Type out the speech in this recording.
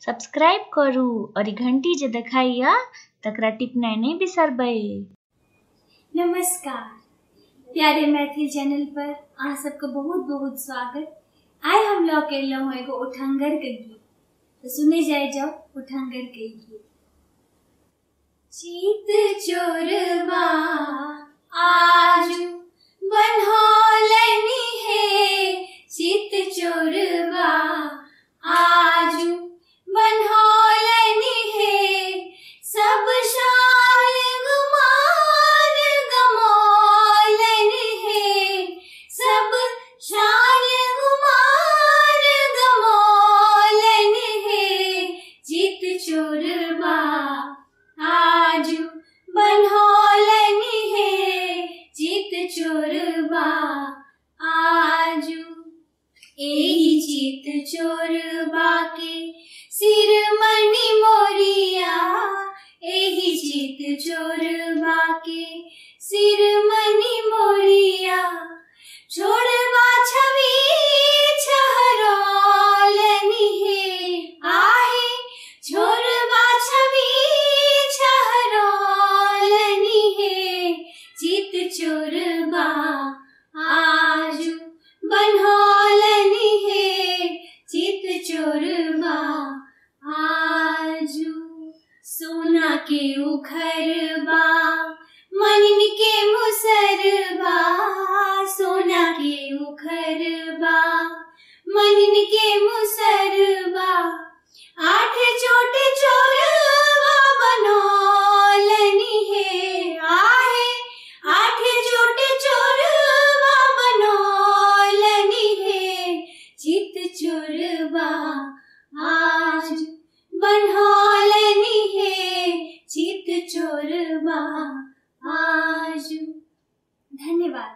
Subscribe करू और घंटी जे दिखाइया तकरा टिपना नहीं बिसरबे। नमस्कार प्यारे मैथिल चैनल पर अहाँ सबके बहुत बहुत स्वागत। आइ हम लऽ के एलहुँ एगो उठंगर के गीत, तो सुने जाओ उठंगर के गीत। चित चोरबा आजू बनौलनि हे, चित चोरबा आजू बनौलनि हे, सब शान गुमान गमौलनि हे, सब शान गुमान गमौलनि हे, चित चोरबा आजू बनौलनि हे, चित चोरबा आजू। एही चित चोरबा के सिरमणि मोरिया, एही चित चोरबा के सिरमणि मोरिया, छोड़बा छवि छहरौलनि हे, आहे छोड़बा छवि छहरौलनि हे, चित चोरबा आजू बनौलनि हे, चित चोरबा आजू। सोना के उखरबा मनिन के मुसरबा, सोना के उखरबा मनिन के मुसरबा, आठ चोट चोरबा बनौलनि हे, आहे आठ चोट चोरबा बनौलनि हे, चित चोरबा आज बनौलनि हे, चित चोरबा आजू। धन्यवाद।